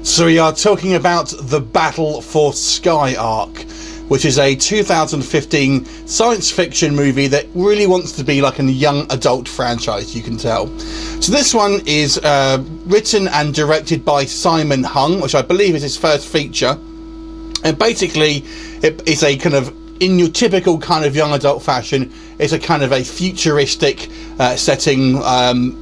So we are talking about The Battle for SkyArk, which is a 2015 science fiction movie that really wants to be like a young adult franchise, you can tell. So this one is written and directed by Simon Hung, which I believe is his first feature. And basically, it's a kind of, in your typical kind of young adult fashion, it's a kind of a futuristic setting.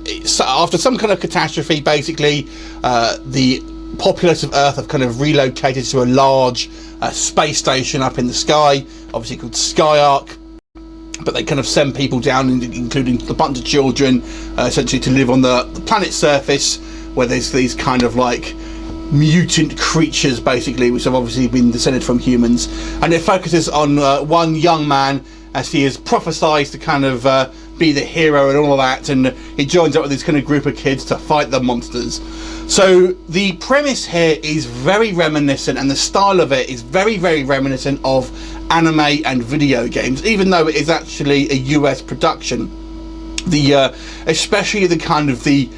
It's after some kind of catastrophe, basically, the populace of Earth have kind of relocated to a large space station up in the sky, obviously called SkyArk, but they kind of send people down, including a bunch of children, essentially to live on the planet's surface, where there's these kind of like mutant creatures, basically, which have obviously been descended from humans, and it focuses on one young man as he is prophesized to kind of be the hero and all of that, and he joins up with this kind of group of kids to fight the monsters. So the premise here is very reminiscent, and the style of it is very, very reminiscent of anime and video games, even though it is actually a US production. Especially the kind of the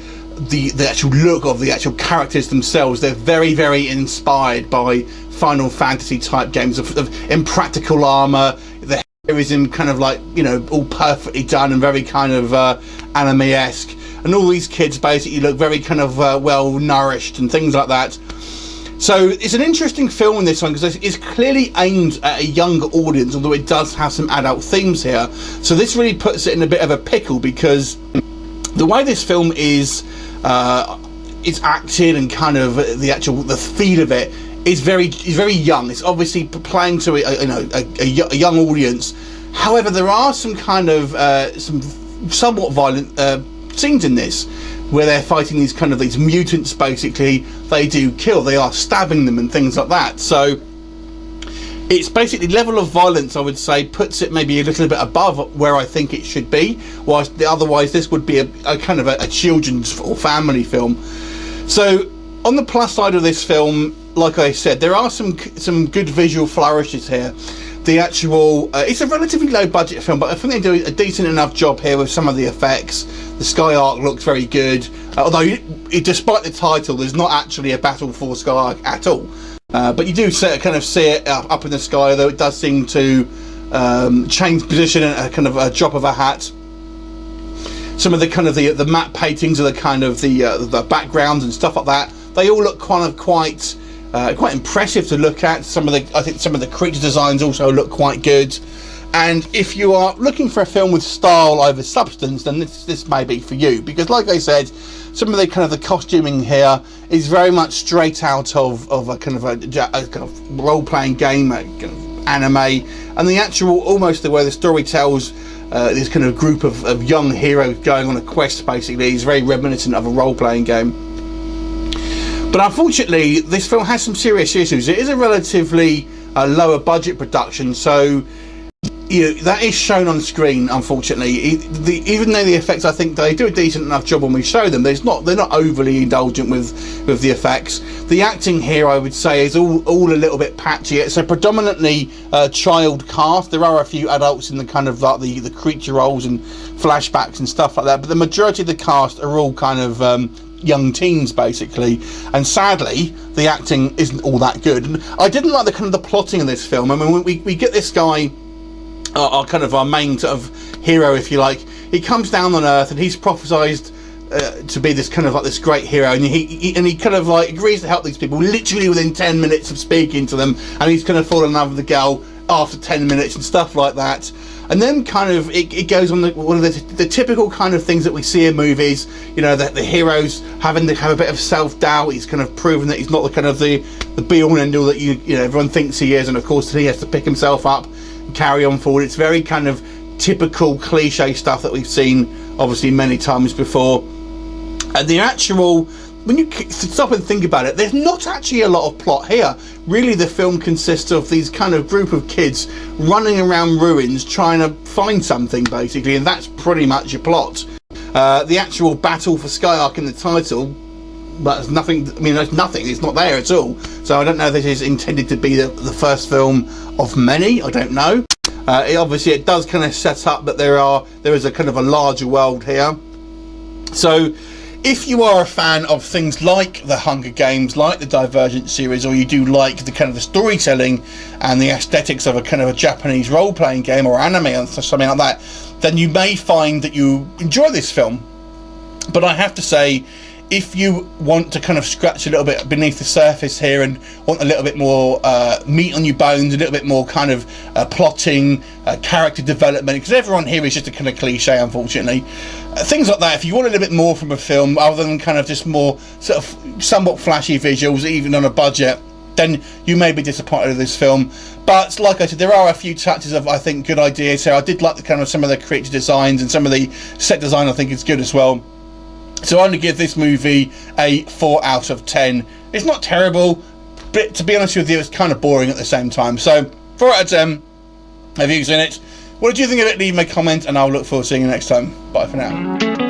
actual look of the actual characters themselves, they're very, very inspired by Final Fantasy type games of impractical armor. The hair is in kind of like, you know, all perfectly done and very kind of anime-esque, and all these kids basically look very kind of well nourished and things like that. So it's an interesting film in this one because it's clearly aimed at a younger audience, although it does have some adult themes here. So this really puts it in a bit of a pickle, because the way this film is acted and kind of the feel of it is very young. It's obviously playing to a young audience. However, there are some kind of some somewhat violent scenes in this, where they're fighting these mutants. Basically, they do kill. They are stabbing them and things like that. So it's basically level of violence, I would say, puts it maybe a little bit above where I think it should be. Whilst otherwise, this would be a kind of a children's or family film. So on the plus side of this film, like I said, there are some good visual flourishes here. The actual it's a relatively low budget film, but I think they do a decent enough job here with some of the effects. The SkyArk looks very good, although despite the title, there's not actually a battle for SkyArk at all. But you do kind of see it up in the sky, though it does seem to change position at a kind of a drop of a hat. Some of the kind of the matte paintings of the kind of the backgrounds and stuff like that, they all look kind of quite impressive to look at. I think some of the creature designs also look quite good. And if you are looking for a film with style over substance, then this may be for you, because like I said, some of the kind of the costuming here is very much straight out of a kind of role-playing game, kind of anime, and the actual almost the way the story tells this kind of group of young heroes going on a quest basically is very reminiscent of a role-playing game. But unfortunately, this film has some serious issues. It is a relatively lower budget production, so that is shown on screen, unfortunately. Even though the effects, I think they do a decent enough job when we show them, they're not overly indulgent with the effects. The acting here, I would say, is all a little bit patchy. It's a predominantly child cast. There are a few adults in the kind of like the creature roles and flashbacks and stuff like that, but the majority of the cast are all kind of young teens basically, and sadly the acting isn't all that good. And I didn't like the kind of the plotting of this film. I mean, we get this guy, our main sort of hero, if you like. He comes down on Earth and he's prophesized to be this kind of like this great hero, and he kind of like agrees to help these people literally within 10 minutes of speaking to them, and he's kind of fallen in love with the girl after 10 minutes and stuff like that. And then kind of it goes on one of the typical kind of things that we see in movies, that the hero's having to have a bit of self-doubt. He's kind of proven that he's not the kind of the be-all and end-all that everyone thinks he is, and of course he has to pick himself up and carry on forward. It's very kind of typical cliche stuff that we've seen obviously many times before. And the actual, when you stop and think about it, there's not actually a lot of plot here. Really, the film consists of these kind of group of kids running around ruins trying to find something, basically, and that's pretty much your plot. The actual battle for SkyArk in the title, but there's nothing. I mean, there's nothing. It's not there at all. So I don't know if this is intended to be the first film of many. I don't know. It does kind of set up that there is a kind of a larger world here. So if you are a fan of things like the Hunger Games, like the Divergent series, or you do like the kind of the storytelling and the aesthetics of a kind of a Japanese role-playing game or anime or something like that, then you may find that you enjoy this film. But I have to say, if you want to kind of scratch a little bit beneath the surface here and want a little bit more meat on your bones, a little bit more kind of plotting, character development, because everyone here is just a kind of cliche, unfortunately. Things like that, if you want a little bit more from a film, other than kind of just more sort of somewhat flashy visuals, even on a budget, then you may be disappointed with this film. But like I said, there are a few touches of, I think, good ideas here. I did like the kind of some of the creature designs, and some of the set design I think is good as well. So I'm going to give this movie a 4 out of 10. It's not terrible, but to be honest with you, it's kind of boring at the same time. So 4 out of 10. Have you seen it? What did you think of it? Leave me a comment, and I'll look forward to seeing you next time. Bye for now.